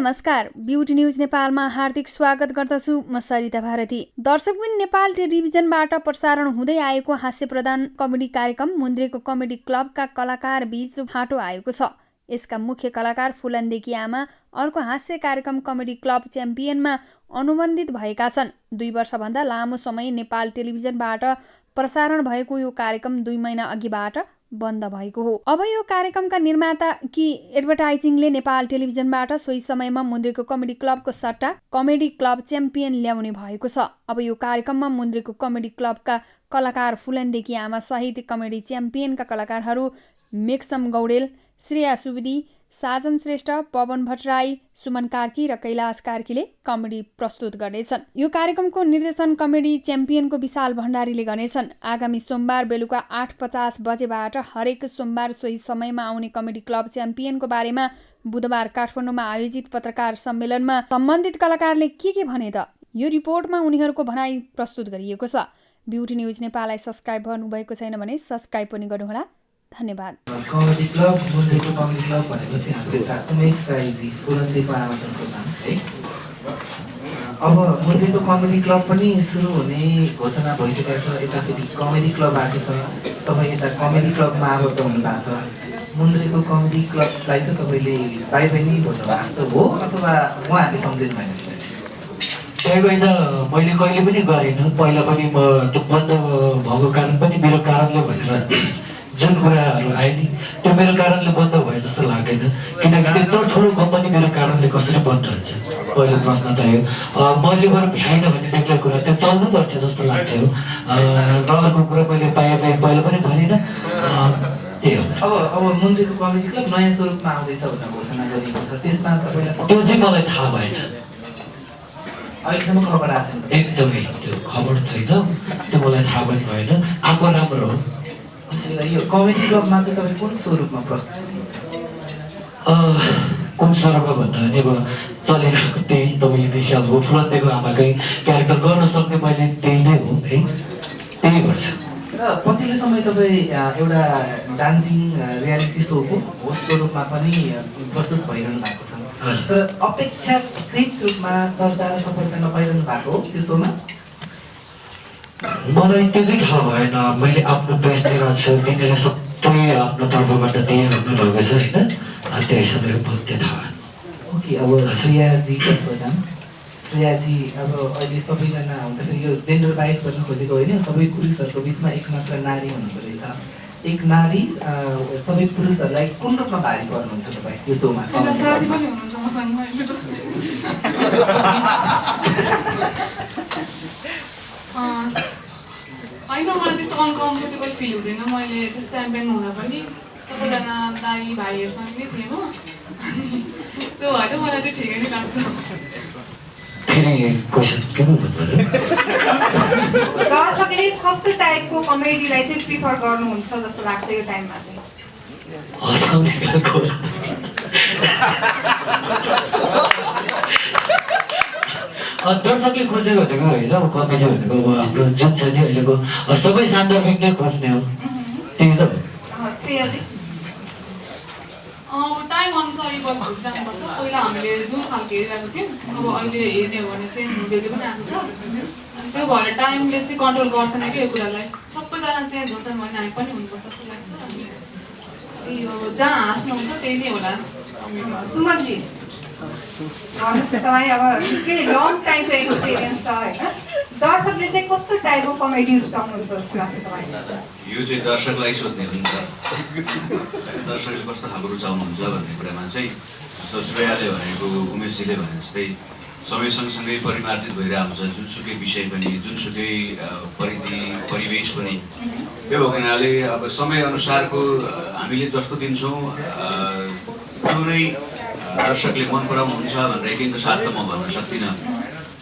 नमस्कार, beauty news नेपालमा हार्दिक स्वागत गर्दछु। म सरिता भारती। दर्शकबिन नेपाल टेलिभिजनबाट प्रसारण हुँदै आएको हास्य प्रदान कमेडी कार्यक्रम मुन्द्रेको कमेडी क्लबका कलाकार बीच फाटो आएको छ। यसका मुख्य कलाकार फुलन्देकी आमा अर्को हास्य कार्यक्रम कमेडी क्लब च्याम्पियनमा अनुबन्धित भएका छन्। 2 वर्षभन्दा लामो समय नेपाल टेलिभिजनबाट प्रसारण भएको यो कार्यक्रम 2 महिना अघिबाट बन्द भएको हो। अब यो कार्यक्रमका निर्माता कि एडभर्टाइजिङले नेपाल टेलिभिजनबाट सोही समयमा मुन्द्रेको कमेडी क्लबको सट्टा कमेडी क्लब च्याम्पियन ल्याउने भएको छ। अब यो कार्यक्रममा मुन्द्रेको कमेडी क्लबका कलाकार फुलन्देकी आमा सहित कमेडी च्याम्पियनका कलाकारहरू मेक्सम गौडेल, श्रेया सुवेदी, साजन श्रेष्ठ, पवन भट्टराई, सुमन कार्की र कैलाश कार्कीले कमेडी प्रस्तुत गर्नेछन्। यो कार्यक्रमको निर्देशन कमेडी च्याम्पियनको विशाल भण्डारीले गर्नेछन्। आगामी सोमबार बेलुका 8:50 बजेबाट हरेक सोमबार सोही समयमा आउने कमेडी क्लब च्याम्पियनको बारेमा बुधबार काठमाडौँमा आयोजित पत्रकार सम्मेलनमा सम्बन्धित कलाकारले के भने त यो रिपोर्टमा उनीहरूको भनाइ प्रस्तुत गरिएको छ। ब्युटी न्युज नेपाललाई सब्स्क्राइब गर्नुभएको छैन भने सब्स्क्राइब पनि गर्नुहोला। धन्यवाद। कमेडी क्लब मुन्द्रेको कमेडी क्लब भनेपछि हाम्रो एउटा उमेश राईजी फुलन्देको आमाजनको नाम है। अब मुन्द्रेको कमेडी क्लब पनि सुरु हुने घोषणा भइसकेको छ। यता फेरि कमेडी क्लब आएको छ। तपाईँ यता कमेडी क्लबमा आबद्ध हुनुभएको छ। मुन्द्रेको कमेडी क्लबलाई त तपाईँले बाई बाई नै भन्नुभएको जस्तो हो अथवा उहाँहरूले सम्झिनु भएन? बाई बाई त मैले कहिले पनि गरिनँ। पहिला पनि म त्यो बन्द भएको कारण पनि मेरो कारणले भनेर जुन कुराहरू आए नि त्यो मेरो कारणले बन्द भए जस्तो लाग्दैन। किनकि त्यत्रो ठुलो कम्पनी मेरो कारणले कसरी बन्द हुन्छ? पहिलो प्रश्न त यो। मैले बरु भ्याएन भने बेग्लै कुरा, त्यो चल्नु पर्थ्यो जस्तो लाग्थ्यो। र अर्को कुरा मैले पहिला पनि भनिनँ। त्यही हो। अब मुन्द्रेको कमेडी क्लब नयाँ स्वरूपमा आउँदैछ भनेर घोषणा गरिएको छ। त्यसमा तपाईँलाई त्यो चाहिँ मलाई थाहा भएन। अहिलेसम्म खबर आएको छैन? एकदमै त्यो खबर छैन। त्यो मलाई थाहा पनि भएन। आएको राम्रो हो। यो कमेडी क्लबमा चाहिँ तपाईँ कुन स्वरूपमा प्रस्तुत हुनुहुन्छ? कुन स्वरूपमा भन्दा भने अब चलेको त्यही तपाईँले देखिहाल्नु। फुलन्देको आमाकै क्यारेक्टर गर्न सक्ने मैले त्यही नै हो है, त्यही गर्छु। र पछिल्लो समय तपाईँ एउटा डान्सिङ रियालिटी सोको होस्टको रूपमा पनि प्रस्तुत भइरहनु भएको छ। तर अपेक्षाकृत रूपमा चर्चा र सफलता नपाइरहनु भएको हो त्यो सोमा? मलाई त्यो चाहिँ थाहा भएन। मैले आफ्नो बेस्ट दिएको छु, तिनीहरूले सबै आफ्नो तर्फबाट दिइरहनु भएको छ होइन। त्यही समयको मलाई त्यो थाहा भएन। ओके, अब श्रेयाजी प्रधान, श्रेयाजी अब अहिले सबैजना हुँदाखेरि यो जेन्डर बाइस गर्न खोजेको होइन, सबै पुरुषहरूको बिचमा एक मात्र नारी हुनुको रहेछ। एक नारी सबै पुरुषहरूलाई कुन रूपमा भारी पर्नुहुन्छ तपाईँ यो शोमा? होइन, मलाई त्यस्तो अनकम्फर्टेबल फिल हुँदैन। मैले त्यो च्याम्पियन हुँदा पनि सबैजना दाइ भाइहरूसँग नै थिएँ हो, अनि त्यो भएर मलाई चाहिँ ठिकै नै लाग्छ। दर्शकले कस्तो टाइपको कमेडीलाई चाहिँ प्रिफर गर्नुहुन्छ जस्तो लाग्छ यो टाइममा चाहिँ? दर्शकले खोजेको भनेको होइन, अब कमेडी भनेको अब हाम्रो जुन छ नि अहिलेको सबै सान्दर्भिक नै खोज्ने हो। त्यही त अब टाइम अनुसार इभल्भ हुँदै जानुपर्छ। पहिला हामीले जुन खालको हेरिरहेको थियौँ, अब अहिले हेर्ने हो भने चाहिँ हुँदै पनि आएको छ। अनि त्यो भएर टाइमले चाहिँ कन्ट्रोल गर्छन् कि यो कुरालाई। सबैजना चेन्ज हुन्छन् भने हामी पनि हुनुपर्छ जस्तो लाग्छ। अनि त्यही हो, जहाँ हाँस्नुहुन्छ त्यही नै होला। सुमनजी भन्नुहोस् न, तपाईँ अब निकै लङ टाइमको एक्सपिरियन्स छ होइन, दर्शकले चाहिँ कस्तो टाइपको कमेडी रुचाउनुहुन्छ जस्तो लाग्छ तपाईँलाई? यो चाहिँ दर्शकलाई सोध्ने हुन्छ। दर्शकले कस्तो खालको रुचाउनुहुन्छ भन्ने कुरामा चाहिँ श्रेयाले भनेको, उमेशजीले भने जस्तै समय सँगसँगै परिमार्जित भइरहेको हुन्छ। जुनसुकै विषय पनि, जुनसुकै परिधि परिवेश पनि। त्यो भएको हुनाले अब समयअनुसारको हामीले जस्तो दिन्छौँ त्यो नै दर्शकले मन पराउनुहुन्छ भनेर एकैको साथ त म भन्न सक्दिनँ।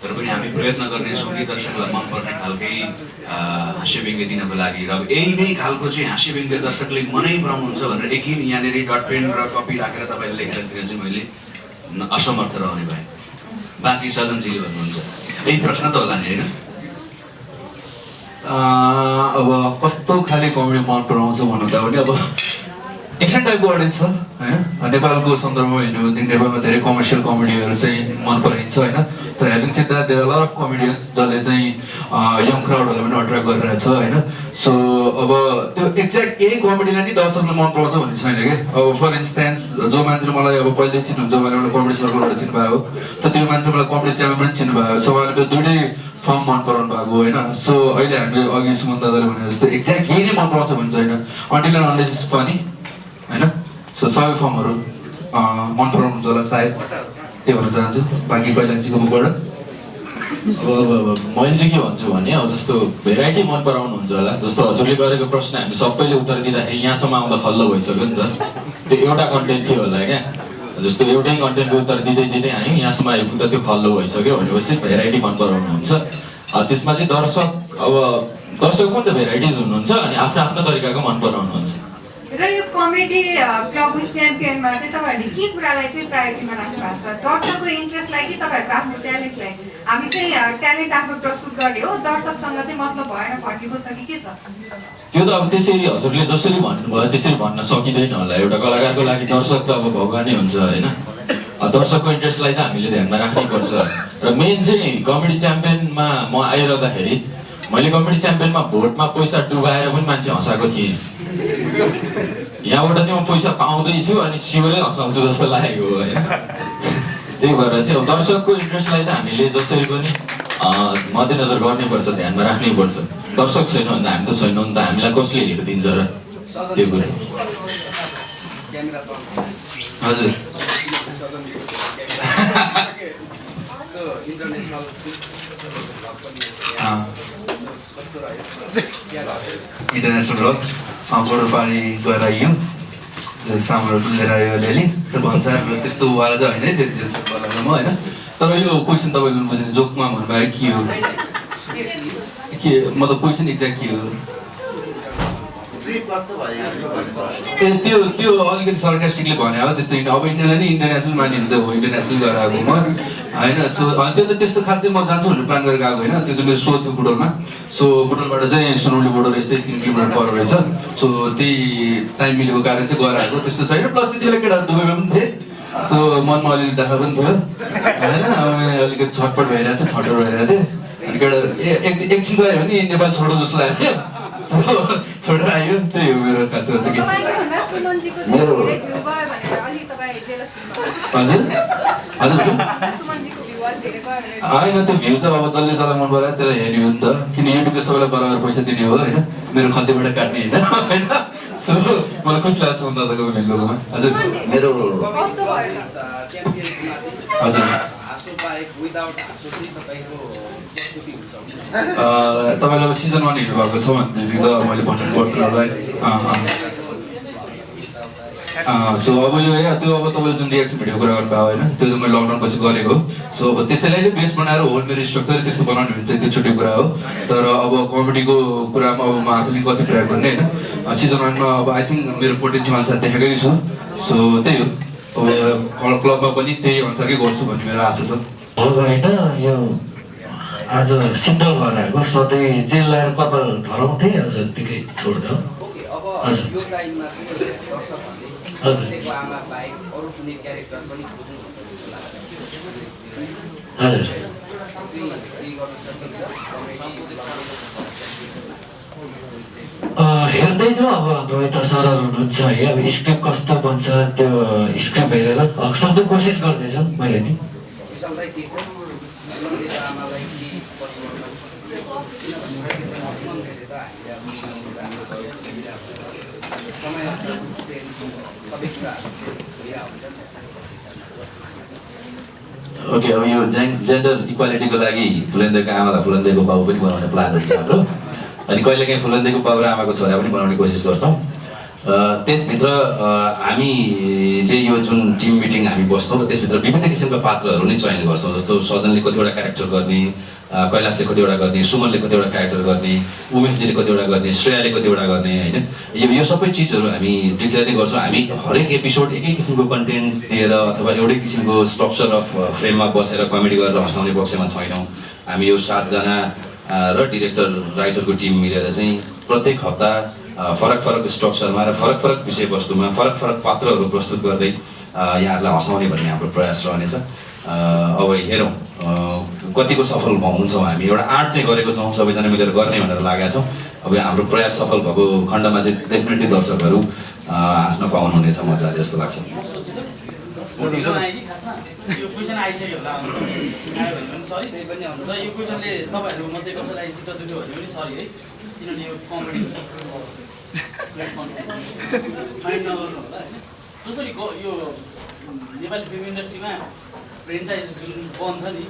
तर पनि हामी प्रयत्न गर्नेछौँ कि दर्शकलाई मनपर्ने खालकै हास्य व्यङ्ग्य दिनको लागि। र यही नै खालको चाहिँ हास्य व्यङ्ग्य दर्शकले मनै पराउनुहुन्छ भनेर एकिन यहाँनिर डट पेन र कपी राखेर तपाईँले लेखेर दिन चाहिँ मैले असमर्थ रहने भएँ। बाँकी सजनजीले भन्नुहुन्छ त्यही प्रश्न त होला नि होइन? अब कस्तो खाले कमेडी मन पराउँछ भन्नु त भने अब डिफ्रेन्ट टाइपको अडियन्स छ होइन। नेपालको सन्दर्भमा हेर्नु भने नेपालमा धेरै कमर्सियल कमेडीहरू चाहिँ मन पराइन्छ होइन। तर having said that there are lot of comedians जसले चाहिँ यङ क्राउडहरूलाई पनि अट्र्याक्ट गरिरहेछ होइन। सो अब त्यो एक्ज्याक्ट यही कमेडीलाई नि दर्शकले मन पराउँछ भन्ने छैन कि। अब फर इन्स्टेन्स जो मान्छेले मलाई अब पहिल्यै चिन्नुहुन्छ उहाँले एउटा कमेडी सर्कलबाट चिन्नुभएको त त्यो मान्छे मलाई कमेडी च्यानल पनि चिन्नुभएको छ, उहाँले त्यो दुइटै फर्म मन पराउनु भएको होइन। सो अहिले हामीले अघि सुमन दादाले भने जस्तो एक्ज्याक्ट यही नै मन पराउँछ भन्ने छैन, until and unless is funny होइन। सो सबै फर्महरू मन पराउनुहुन्छ होला सायद, त्यो भन्न चाहन्छु। बाँकी कैलालीजीको मुखबाट अब मैले चाहिँ के भन्छु भने अब जस्तो भेराइटी मन पराउनुहुन्छ होला। जस्तो हजुरले गरेको प्रश्न हामी सबैले उत्तर दिँदाखेरि यहाँसम्म आउँदा खल्लो भइसक्यो नि त, त्यो एउटा कन्टेन्ट थियो होला क्या। जस्तो एउटै कन्टेन्टको उत्तर दिँदै दिँदै हामी यहाँसम्म आइपुग्दा त्यो खल्लो भइसक्यो भनेपछि भेराइटी मन पराउनुहुन्छ। त्यसमा चाहिँ दर्शक पनि त भेराइटिज हुनुहुन्छ अनि आफ्नो आफ्नो तरिकाको मन पराउनुहुन्छ। र यो कमेडी क्लब विथ च्याम्पियनमा चाहिँ तपाईँहरूले के कुरालाई चाहिँ प्रायोरिटीमा राख्नु भएको छ? दर्शकको इन्ट्रेस्टलाई कि तपाईँहरूको आफ्नो ट्यालेन्टलाई? हामी चाहिँ ट्यालेन्ट आफ्नो प्रस्तुत गर्ने हो, दर्शकसँग चाहिँ मतलब भएन भन्नेको छ कि के छ? त्यो त अब त्यसरी हजुरले जसरी भन्नुभयो त्यसरी भन्न सकिँदैन होला। एउटा कलाकारको लागि दर्शक त अब भगवानै हुन्छ होइन। दर्शकको इन्ट्रेस्टलाई त हामीले ध्यानमा राख्नुपर्छ। र मेन चाहिँ कमेडी च्याम्पियनमा म आइरहँदाखेरि मैले कमेडी च्याम्पियनमा भोटमा पैसा डुबाएर पनि मान्छे हँसाएको थिएँ। यहाँबाट चाहिँ म पैसा पाउँदैछु अनि सिउरै हँसाउँछु जस्तो लागेको हो होइन। त्यही भएर चाहिँ अब दर्शकको इन्ट्रेस्टलाई त हामीले जसरी पनि मध्यनजर गर्नैपर्छ, ध्यानमा राख्नैपर्छ। दर्शक छैन भने त हामी त छैनौँ नि त, हामीलाई कसले हेरिदिन्छ र त्यो कुरा। हजुर इन्टरनेसनल रक बोर्डरपारी गएर आइयो, सामानहरू पनि लिएर आयो अलिअलि। त्यो भन्सारहरू त्यस्तो वाला चाहिँ होइन देख्छु होइन। तर यो क्वेसन तपाईँको बुझ्ने जोकमा भन्नुभयो के हो के मतलब क्वेसन एक्ज्याक्ट के हो? ए त्यो अलिकति सर्कास्टिकली भने हो त्यस्तो। अब इन्डियालाई नै इन्टरनेसनल मानिन्छ हो, इन्टरनेसनल गरेर आएको म होइन। सो अनि त्यो त त्यस्तो खास चाहिँ म जान्छु भनेर प्लान गरेर गएको होइन। त्यो चाहिँ मेरो सो थियो बुटोलमा। सो बुटोलबाट चाहिँ सुनौली बोर्डर यस्तै 3 किलोमिटर पर रहेछ। सो त्यही टाइम मिलेको कारण चाहिँ गएर आएको, त्यस्तो छैन। प्लस त्यति बेला केटा दुबईमा पनि थिएँ, सो मनमा अलिअलि देखा पनि थियो होइन। अब अलिकति छटपट भइरहेको थियो, छटपट भइरहेको थियो। अनि केटा एकछिन गयो भने नेपाल छोडो जस्तो लागेको थियो, छोडेर आयो। त्यही हो मेरो खास गरी। मेरो हजुर हजुर होइन, त्यो भ्यू त अब जसले जसलाई मन परायो त्यसलाई हेर्ने हो नि त। किन युट्युबले सबैलाई बराबर पैसा दिने हो होइन, मेरो खल्तीबाट काट्ने होइन। सो मलाई खुसी लाग्छ सुमन दादाको भिडियोमा। हजुर मेरो हजुर तपाईँलाई अब सिजन 1 हेर्नुभएको छ भनेदेखि त मैले भन्नु पर्दैन होला। सो अब यो त्यो अब तपाईँले जुन रियाक्सन भिडियो कुरा गर्नुभयो होइन, त्यो चाहिँ मैले लकडाउन पछि गरेको हो। सो अब त्यसैलाई नै बेस बनाएर होल मेरो स्ट्रक्चर त्यस्तो बनाउने भने चाहिँ त्यो छुट्टै कुरा हो। तर अब कमेडीको कुरामा अब म आफूले कति प्रयोग गर्ने होइन। सिजन 1 मा अब आई थिङ्क मेरो पोटेन्सियल अनुसार देखेकै छु। सो त्यही हो, अब क्लबमा पनि त्यही अनुसारकै गर्छु भन्ने मेरो आशा छ। होइन यो आज सिन्डल गरेर आएको, सधैँ जेल लगाएर कपाल धराउँथेँ, आज त्यतिकै छोड्दा। हजुर हजुर हजुर हेर्दैछु। अब हाम्रो यता सरहरू हुनुहुन्छ है, अब स्क्रिप्ट कस्तो बन्छ त्यो स्क्रिप्ट हेरेर सक्दो कोसिस गर्दैछु मैले नि। ओके, अब यो जेन्डर इक्वालिटीको लागि फुलेन्देको आमालाई फुलेन्देको बाबु पनि बनाउने प्लान हुन्छ हाम्रो। अनि कहिलेकाहीँ फुलेन्देको बाबु र आमाको छोरा पनि बनाउने कोसिस गर्छौँ। त्यसभित्र हामीले यो जुन टिम मिटिङ हामी बस्छौँ र त्यसभित्र विभिन्न किसिमका पात्रहरू नै चयन गर्छौँ। जस्तो सजनले कतिवटा क्यारेक्टर गर्ने, कैलाशले कतिवटा गर्ने, सुमनले कतिवटा क्यारेक्टर गर्ने, उमेशजीले कतिवटा गर्ने, श्रेयाले कतिवटा गर्ने होइन। यो सबै चिजहरू हामी डिक्लेयर नै गर्छौँ। हामी हरेक एपिसोड एकै किसिमको कन्टेन्ट दिएर अथवा एउटै किसिमको स्ट्रक्चर अफ फ्रेममा बसेर कमेडी गरेर हँसाउने पक्षमा छैनौँ। हामी यो 7 जना र डिरेक्टर राइटरको टिम मिलेर चाहिँ प्रत्येक हप्ता फरक फरक स्ट्रक्चरमा र फरक फरक विषयवस्तुमा फरक फरक पात्रहरू प्रस्तुत गर्दै यहाँहरूलाई हँसाउने भन्ने हाम्रो प्रयास रहनेछ। अब हेरौँ कतिको सफल हुन्छौँ हामी। एउटा आर्ट चाहिँ गरेको छौँ, सबैजना मिलेर गर्ने भनेर लागेका छौँ। अब हाम्रो प्रयास सफल भएको खण्डमा चाहिँ डेफिनेटली दर्शकहरू हाँस्न पाउनुहुनेछ मजाले जस्तो लाग्छ। यो क्वेसन आइसक्यो होला आयो भने पनि सरी, त्यही पनि हुन्छ। यो क्वेसनले तपाईँहरू मध्ये कसैलाई चित्त दुख्यो भने पनि सरी है, किनभने यो कमेडी माइन्ड नगर्नु होला होइन। जसरी यो नेपाली फिल्म इन्डस्ट्रीमा फ्रेन्चाइज जुन बन्छ नि,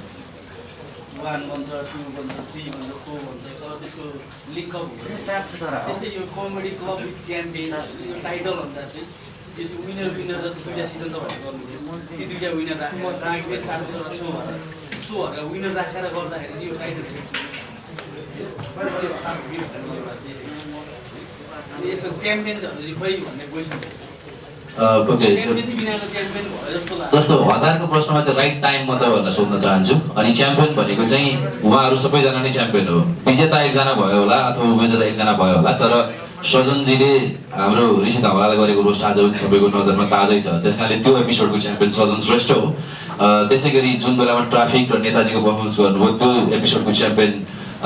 1 बन्छ, 2 बन्छ, 3 बन्छ, 4 बन्छ, तर त्यसको लिङ्कअप हुन्छ। त्यस्तै यो कमेडी क्लब विथ च्याम्पियन यो टाइटल अनुसार चाहिँ यो चाहिँ विनर जस्तो 2टा सिजन तपाईँहरूले गर्नुभयो, ती 2टा विनर राखेर राखेर 4 सोहरूका विनर राखेर गर्दाखेरि चाहिँ यो टाइटल यसको च्याम्पियन्सहरू चाहिँ खोइ भन्ने क्वेसन जस्तो हतारको प्रश्नमा चाहिँ राइट टाइम म तपाईँहरूलाई सोध्न चाहन्छु। अनि च्याम्पियन भनेको चाहिँ उहाँहरू सबैजना नै च्याम्पियन हो। विजेता एकजना भयो होला अथवा उपविजेता एकजना भयो होला, तर सजनजीले हाम्रो ऋषि धमलालाई गरेको रोस्ट आज पनि सबैको नजरमा ताजै छ। त्यस कारणले त्यो एपिसोडको च्याम्पियन सजन श्रेष्ठ हो। त्यसै गरी जुन बेलामा ट्राफिक र नेताजीको पर्फर्मेन्स गर्नुभयो त्यो एपिसोडको च्याम्पियन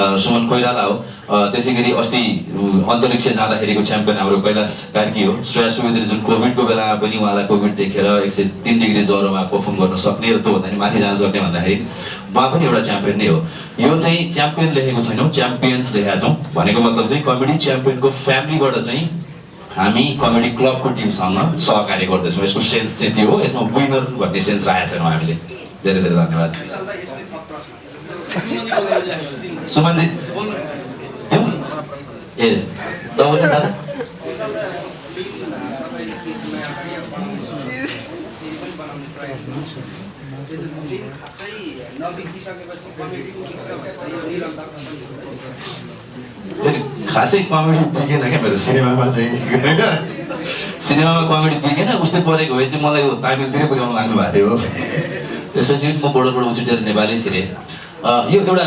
सुमन कोइराला हो। त्यसै गरी अस्ति अन्तरिक्ष जाँदाखेरिको च्याम्पियन हाम्रो कैलाश कार्की हो। श्रेया सुवेदी जुन कोभिडको बेलामा पनि उहाँलाई कोभिड देखेर 103 डिग्री ज्वरोमा पर्फर्म गर्न सक्ने र त्योभन्दा पनि माथि जान सक्ने भन्दाखेरि उहाँ पनि एउटा च्याम्पियन नै हो। यो चाहिँ च्याम्पियन लेखेको छैनौँ, च्याम्पियन्स लेखेका छौँ। भनेको मतलब चाहिँ कमेडी च्याम्पियनको फ्यामिलीबाट चाहिँ हामी कमेडी क्लबको टिमसँग सहकार्य गर्दैछौँ। यसको सेन्स चाहिँ त्यो हो। यसमा विनर भन्ने सेन्स राखेका छैनौँ हामीले। धेरै धेरै धन्यवाद। सुमनजी ए तपाईँ दादा खासै कमेडी बिकेन क्या मेरो सिनेमामा चाहिँ होइन। सिनेमामा कमेडी बिकेन, उस्तै परेको भए चाहिँ मलाई यो तामिलतिरै पुर्याउनु लाग्नु भएको थियो। त्यसपछि म बोर्डरबाट उछिटेर नेपाली छिरेँ। यो एउटा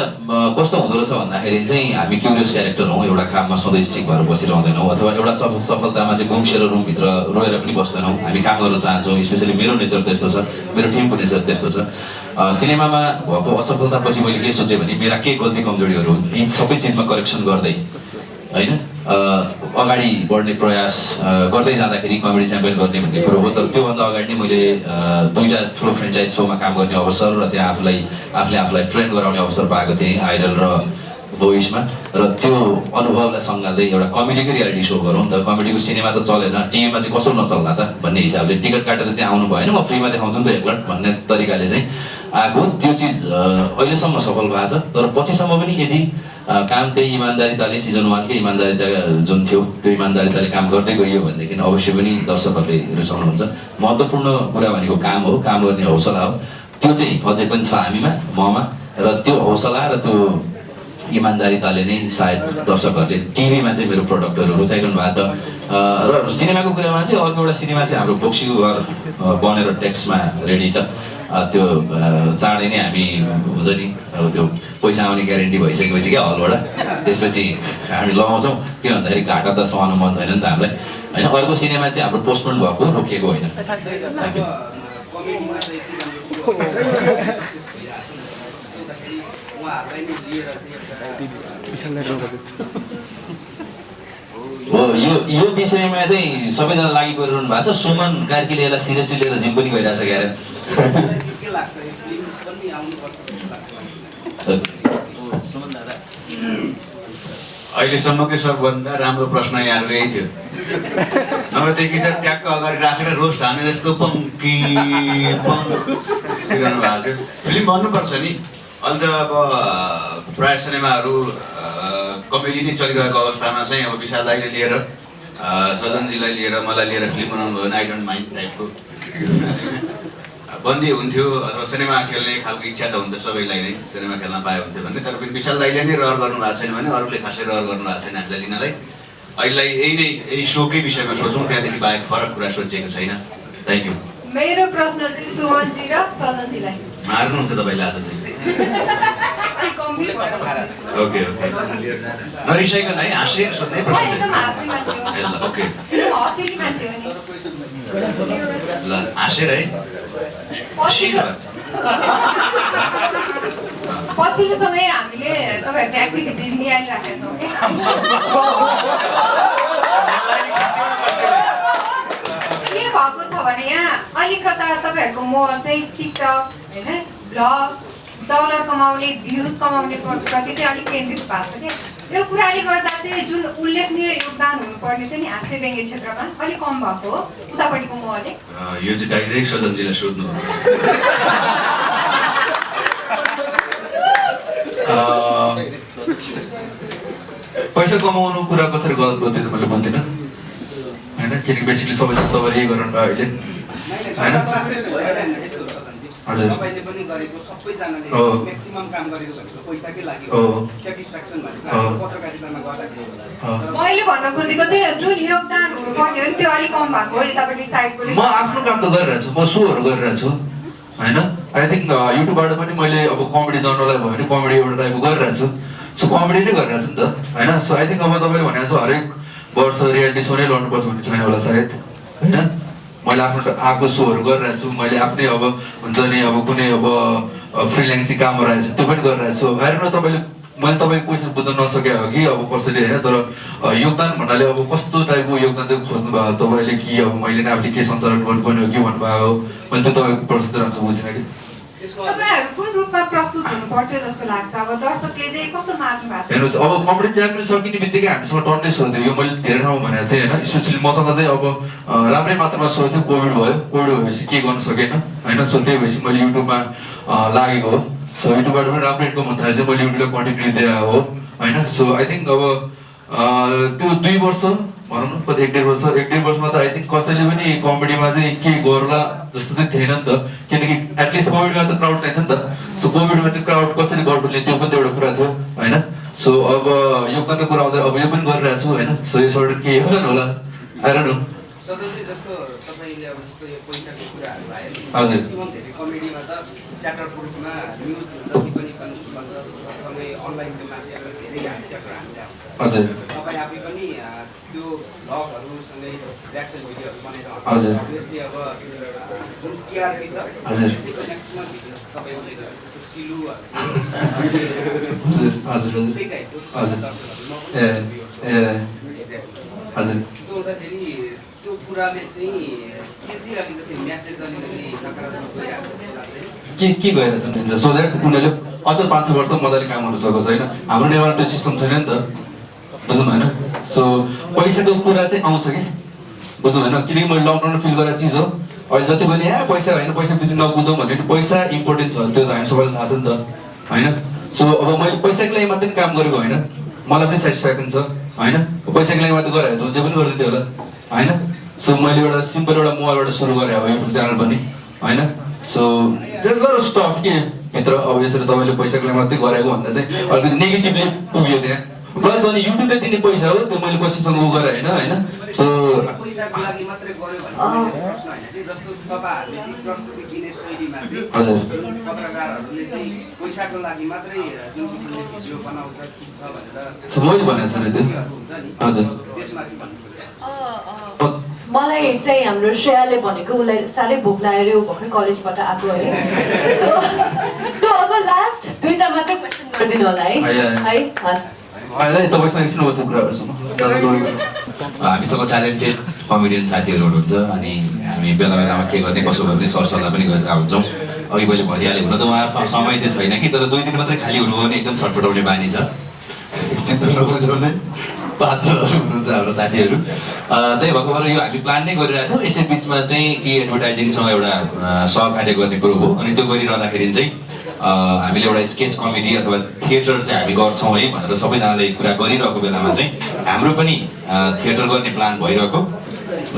कस्तो हुँदो रहेछ भन्दाखेरि चाहिँ हामी क्युरियस क्यारेक्टर हौँ। एउटा काममा सधैँ स्टिक भएर बसिरहँदैनौँ अथवा एउटा सफलतामा चाहिँ गुम्सेर रुमभित्र रोएर पनि बस्दैनौँ। हामी काम गर्न चाहन्छौँ। स्पेसली मेरो नेचर त्यस्तो छ, मेरो टिमको नेचर त्यस्तो छ। सिनेमामा भएको असफलतापछि मैले के सोचेँ भने मेरा के गल्ती कमजोरीहरू यी सबै चिजमा करेक्सन गर्दै होइन अगाडि बढ्ने प्रयास गर्दै जाँदाखेरि कमेडी च्याम्पियन गर्ने भन्ने कुरो हो। तर त्योभन्दा अगाडि नै मैले 2टा ठुलो फ्रेन्चाइज सोमा काम गर्ने अवसर र त्यहाँ आफूलाई ट्रेन गराउने अवसर पाएको थिएँ आइडल र भोइसमा। र त्यो अनुभवलाई सँगाल्दै एउटा कमेडीको रियालिटी सो गरौँ त, कमेडीको सिनेमा त चलेन, टिभीमा चाहिँ कसो नचल्ला त भन्ने हिसाबले टिकट काटेर चाहिँ आउनु भएन, म फ्रीमा देखाउँछु नि त एकपल्ट भन्ने तरिकाले चाहिँ आएको। त्यो चिज अहिलेसम्म सफल भएको छ। तर पछिसम्म पनि यदि काम त्यही इमान्दारिताले सिजन 1कै इमान्दारिता जुन थियो त्यो इमान्दारिताले काम गर्दै गइयो भनेदेखि अवश्य पनि दर्शकहरूले रुचाउनुहुन्छ। महत्त्वपूर्ण कुरा भनेको काम हो, काम गर्ने हौसला हो। त्यो चाहिँ अझै पनि छ हामीमा, ममा। र त्यो हौसला र त्यो इमान्दारिताले नै सायद दर्शकहरूले टिभीमा चाहिँ मेरो प्रडक्टहरू रुचाइरहनु भएको छ। र सिनेमाको कुरामा चाहिँ अर्को एउटा सिनेमा चाहिँ हाम्रो बोक्सीको घर बनेर टेक्स्टमा रेडी छ। त्यो चाँडै नै हामी हुन्छ नि अब त्यो पैसा आउने ग्यारेन्टी भइसकेपछि क्या हलबाट त्यसपछि हामी लगाउँछौँ। किन भन्दाखेरि घाटा त सहनु मन छैन नि त हामीलाई होइन। अर्को सिनेमा चाहिँ हाम्रो पोस्टपोन भएको रोकिएको होइन। हो यो विषयमा चाहिँ सबैजना लागि परिरहनु भएको छ। सुमन कार्कीले यसलाई सिरियसली लिएर जिम पनि गइरहेछ क्यारे। अहिलेसम्मकै सबभन्दा राम्रो प्रश्न यहाँहरू यही थियो। नभएदेखि त ट्याक्क अगाडि राखेर रोस्ट हाने जस्तो पङ्की गर्नु भएको थियो। फिल्म भन्नुपर्छ नि। अहिले त अब प्रायः सिनेमाहरू कमेडी नै चलिरहेको अवस्थामा चाहिँ अब विशाल दाइले लिएर सजनजीलाई लिएर मलाई लिएर फिल्म बनाउनु भयो भने आई डोन्ट माइन्ड टाइपको बन्दी हुन्थ्यो अथवा सिनेमा खेल्ने खालको इच्छा त हुन्छ सबैलाई नै, सिनेमा खेल्न पाए हुन्थ्यो भन्ने। तर पनि विशाल दाइले नै रहर गर्नु भएको छैन भने अरूले खासै रहर गर्नु भएको छैन हामीलाई लिनलाई। अहिले यही सोकै विषयमा सोचौँ, त्यहाँदेखि बाहेक फरक कुरा सोचिएको छैन। Thank you. मेरो प्रश्न चाहिँ सुमनजी र सजनजीलाई मार्नुहुन्छ तपाईँले आज चाहिँ। कम्प्लिट कसम खाएर ओके ओके नरिसाइकन है हाँसेर सोध्ने प्रश्न एकदम हाँस्ने मान्छे हो ल ओके हँसेली मान्छे हो नि ल हाँसेर है पछिल्लो समय हामीले तपाईँहरूको एक्टिभिटिज निहालिराखेका छौँ के भएको छ भने यहाँ अलिकता तपाईँहरूको मोहर चाहिँ टिकटक होइन भ्लग डलर कमाउने भ्युज कमाउने प्रति चाहिँ अलिक केन्द्रित भएको छ क्या यो कुराले गर्दा चाहिँ जुन उल्लेखनीय योगदान हुनुपर्ने चाहिँ नि हाँस्य व्यङ्ग्य क्षेत्रमा अलिक कम भएको हो उतापट्टिको मोहले यो चाहिँ डाइरेक्ट सजनजीलाई सोध्नु पैसा कमाउनु कुरा कसरी गलत हो त्यो मैले भन्दिनँ होइन किनकि बेसिकली सबैजना तपाईँले यही गर्नु भयो अहिले होइन हजुर तपाईँले पनि गरेको सबैजनाले म्याक्सिमम काम गरेको भनेको पैसाकै लागि सेटिस्फ्याक्सन भनेको पत्रकारितामा गर्दाखेरि मैले भन्न खोजेको चाहिँ जुन योगदान हुनुपर्ने हो नि त्यो अलिक कम भएको हो यतापट्टि साइडको म आफ्नो काम त गरिरहेको छु म सोहरू गरिरहेको छु होइन आई थिङ्क युट्युबबाट पनि मैले अब कमेडी जर्नललाई भयो भने कमेडी एउटा टाइपको गरिरहेको छु सो कमेडी नै गरिरहेको छु नि त होइन सो आई थिङ्क अब तपाईँले भनेको छ हरेक वर्ष रियालिटी सो नै लड्नुपर्छ भन्ने छैन होला सायद होइन मैले आफ्नो आएको सोहरू गरिरहेको छु मैले आफ्नै अब हुन्छ नि अब कुनै अब फ्रिल्यान्सिङ कामहरू आएको छु त्यो पनि गरिरहेको छु हेर्नु न तपाईँले मैले तपाईँको क्वेसन बुझ्न नसकेको हो कि अब कसैले होइन तर योगदान भन्नाले अब कस्तो टाइपको योगदान चाहिँ खोज्नु भएको तपाईँले कि अब मैले नै आफूले के सञ्चालन गर्नुपर्ने हो कि भन्नुभएको मैले त्यो तपाईँको प्रश्न राम्रो बुझिनँ कि तपाईँहरू कुन रूपमा प्रस्तुत हुनुपर्थ्यो जस्तो लाग्छ अब दर्शकले चाहिँ कस्तो माग्नु भएको छ हेर्नुहोस् अब कमेडी च्यानल सकिने बित्तिकै हामीसँग टन्नै सोध्यो यो मैले धेरै ठाउँमा भनेको थिएँ होइन स्पेसली मसँग चाहिँ अब राम्रै मात्रामा सोध्यो कोभिड भएपछि के गर्नु सकेन होइन सो त्यही भएपछि मैले युट्युबमा लागेको हो सो युट्युबबाट पनि राम्रो इन्कम हुँदाखेरि चाहिँ मैले युट्युबलाई कन्टिन्यू दिएर हो होइन सो आई थिङ्क अब त्यो 2 वर्ष भनौँ न कति 1.5 वर्षमा त आई थिङ्क कसैले पनि कमेडीमा चाहिँ के गर्ला जस्तो चाहिँ थिएन नि त किनकि एटलिस्ट कोभिडमा त क्राउड चाहिन्छ नि त सो कोभिडमा चाहिँ क्राउड कसरी गर्नुपर्ने त्यो पनि एउटा कुरा थियो होइन सो अब योगदानको कुरा आउँदा अब यो पनि गरिरहेको छु होइन सो यो सर्टेन के योगदान होला आएर न सधैँ जस्तो तपाईँले अब जस्तो यो पैसाको कुराहरू आयो हजुर म्याक्सिमम धेरै कमेडीमा त स्याटर प्रुफमा न्युज जति पनि सँगै अनलाइनको माध्यमबाट धेरै हामी स्याटर हान्छ हजुर तपाईँ आफै पनि त्यो भ्लगहरूसँगै रियाक्सन भिडियोहरू बनाएर हजुर अभियसली अब जुन टिआरपी छ हजुर त्यसैको म्याक्सिमम भिडियो तपाईँले सिलुहरू हजुर हजुर हजुर ए ए हजुर त्यो हुँदाखेरि त्यो कुराले चाहिँ के चाहिँ अलिकति म्यासेज अलिकति नकारात्मक भइहाल्छ के गइरहेछ भन्छ सो द्याट उनीहरूले अझ 5-6 वर्ष मजाले काम गर्न सकोस् होइन हाम्रो नेपालको सिस्टम छैन नि त बुझ्नु होइन सो पैसाको कुरा चाहिँ आउँछ कि बुझ्नु होइन किनकि मैले लकडाउनमा फिल गरेको चिज हो अहिले जति पनि पैसा होइन पैसा पछि नबुझौँ भने पैसा इम्पोर्टेन्ट छ त्यो त हामी सबैलाई थाहा छ नि त होइन सो अब मैले पैसाको लागि मात्रै काम गरेको होइन मलाई पनि सेटिस्फ्याक्सन छ होइन पैसाको लागि मात्रै गरायो भने जे पनि गरिदिन्थ्यो होला होइन सो मैले एउटा सिम्पल एउटा मोबाइलबाट सुरु गरेँ अब युट्युब च्यानल पनि होइन so that's lot of stuff के भित्र अब यसरी तपाईँले पैसाको लागि मात्रै गरेको भन्दा चाहिँ अलिकति नेगेटिभली पुग्यो त्यहाँ प्लस अनि युट्युबले दिने पैसा हो त्यो मैले कसैसँग उ गरेँ होइन सो पैसाको लागि मात्रै गऱ्यो भने प्रश्न होइन कि जस्तो तपाईँहरूले चाहिँ प्रस्तुति दिने शैलीमा चाहिँ हजुर पत्रकारहरूले चाहिँ पैसाको लागि मात्रै जुन किसिमले भिडियो बनाउँछ खिच्छ भनेर मैले भनेको छैन त्यो हजुर त्यसमा चाहिँ भन्नु मलाई चाहिँ हाम्रो श्रेयाले भनेको उसलाई साह्रै भोक लागेर ऊ भर्खर कलेजबाट आएको है सो अब लास्ट 2टा मात्रै क्वेसन गरिदिनु होला है तपाईँसँग एकछिन बस्ने कुराहरूसँग हामीसँग ट्यालेन्टेड कमेडियन साथीहरू हुनुहुन्छ अनि हामी बेला बेलामा के गर्ने कसो गर्ने सरसल्लाह पनि गरेर हुन्छौँ अघि मैले भनिहालेँ हुन त उहाँहरूसँग समय चाहिँ छैन कि तर 2 दिन मात्रै खाली हुनुभयो भने एकदम छटपटाउने बानी छ चिन्ता नबुझाउने पात्रहरू हुनुहुन्छ हाम्रो साथीहरू त्यही भएको भएर यो हामी प्लान नै गरिरहेको थियौँ यसै बिचमा चाहिँ कि एडभर्टाइजिङसँग एउटा सहकार्य गर्ने कुरो हो अनि त्यो गरिरहँदाखेरि चाहिँ हामीले एउटा स्केच कमेडी अथवा थिएटर चाहिँ हामी गर्छौँ है भनेर सबैजनाले कुरा गरिरहेको बेलामा चाहिँ हाम्रो पनि थिएटर गर्ने प्लान भइरहेको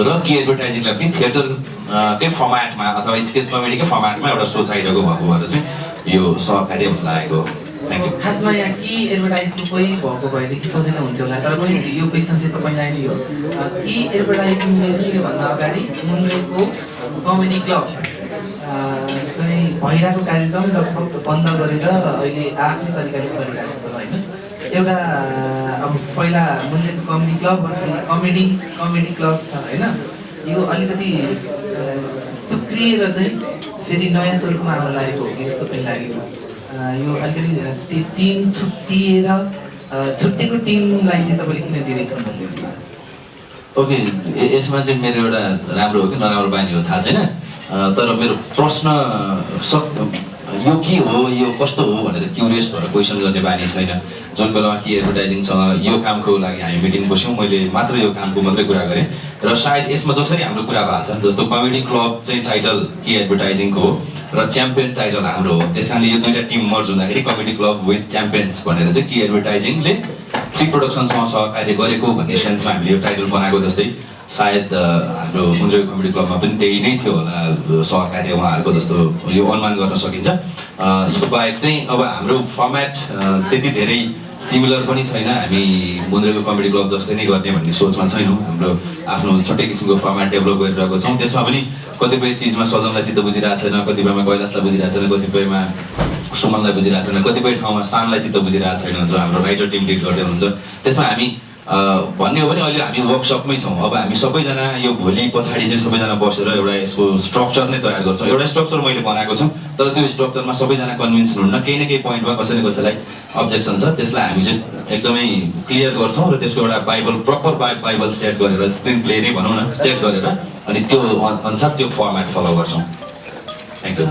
र कि एडभर्टाइजिङलाई पनि थिएटरकै फर्मेटमा अथवा स्केच कमेडीकै फर्मेटमा एउटा सो चाहिरहेको भएको भएर चाहिँ यो सहकार्य हुन लागेको खासमा यहाँ कि एडभर्टाइजको कोही भएको भएदेखि सजिलो हुन्थ्यो होला तर पनि यो क्वेसन चाहिँ तपाईँलाई नै हो कि एडभर्टाइजिङले चाहिँ योभन्दा अगाडि मुम्बईको कमेडी क्लब चाहिँ भइरहेको कार्यक्रम लगभग बन्द गरेर अहिले आफ्नै तरिकाले गरिरहेको छ होइन। एउटा अब पहिला मुन्जेको कमेडी क्लब कमेडी क्लब छ होइन, यो अलिकति टुक्रिएर चाहिँ फेरि नयाँ स्वरूपमा हाम्रो लागेको हो कि जस्तो पनि लागेको। यो अलिकति टिम छुट्टिएर छुट्टिएको टिमलाई चाहिँ तपाईँले किन दिँदैछ भन्ने? ओके, यसमा चाहिँ मेरो एउटा राम्रो हो कि नराम्रो बानी हो थाहा छैन, तर मेरो प्रश्न यो के हो, यो कस्तो हो भनेर क्युरियस भएर क्वेसन गर्ने बानी छैन। जुन बेलामा कि एडभर्टाइजिङसँग यो कामको लागि हामी मिटिङ बस्यौँ, मैले मात्र यो कामको मात्रै कुरा गरेँ र सायद यसमा जसरी हाम्रो कुरा भएको छ, जस्तो कमेडी क्लब चाहिँ टाइटल के एडभर्टाइजिङको हो र च्याम्पियन टाइटल हाम्रो हो, त्यस कारणले यो दुईवटा टिम मर्ज हुँदाखेरि कमेडी क्लब विथ च्याम्पियन्स भनेर चाहिँ के एडभर्टाइजिङले सी प्रोडक्सनसँग सहकार्य गरेको भन्ने सेन्समा हामीले यो टाइटल बनाएको जस्तै सायद हाम्रो मुन्जेको कमेडी क्लबमा पनि त्यही नै थियो होला सहकार्य उहाँहरूको जस्तो यो अनुमान गर्न सकिन्छ। यो बाहेक चाहिँ अब हाम्रो फर्मेट त्यति धेरै सिमिलर पनि छैन, हामी मुन्जेको कमेडी क्लब जस्तै नै गर्ने भन्ने सोचमा छैनौँ। हाम्रो आफ्नो छुट्टै किसिमको फर्मेट डेभलप गरिरहेको छौँ। त्यसमा पनि कतिपय चिजमा सजनलाई चित्त बुझिरहेको छैन, कतिपयमा कैलाशलाई बुझिरहेको छैन, कतिपयमा सुमनलाई बुझिरहेको छैन, कतिपय ठाउँमा शानलाई चित्त बुझिरहेको छैन जो हाम्रो राइटर टिम लिड गर्दै हुनुहुन्छ। त्यसमा हामी भन्ने हो भने अहिले हामी वर्कसपमै छौँ। अब हामी सबैजना यो भोलि पछाडि चाहिँ सबैजना बसेर एउटा यसको स्ट्रक्चर नै तयार गर्छौँ। एउटा स्ट्रक्चर मैले बनाएको छु, तर त्यो स्ट्रक्चरमा सबैजना कन्भिन्स हुनुहुन्न, केही न केही पोइन्टमा कसैले कसैलाई अब्जेक्सन छ, त्यसलाई हामी चाहिँ एकदमै क्लियर गर्छौँ र त्यसको एउटा प्रपर बाइबल सेट गरेर स्क्रिन प्ले नै भनौँ न सेट गरेर अनि त्यो अनुसार त्यो फर्मेट फलो गर्छौँ। Thank you.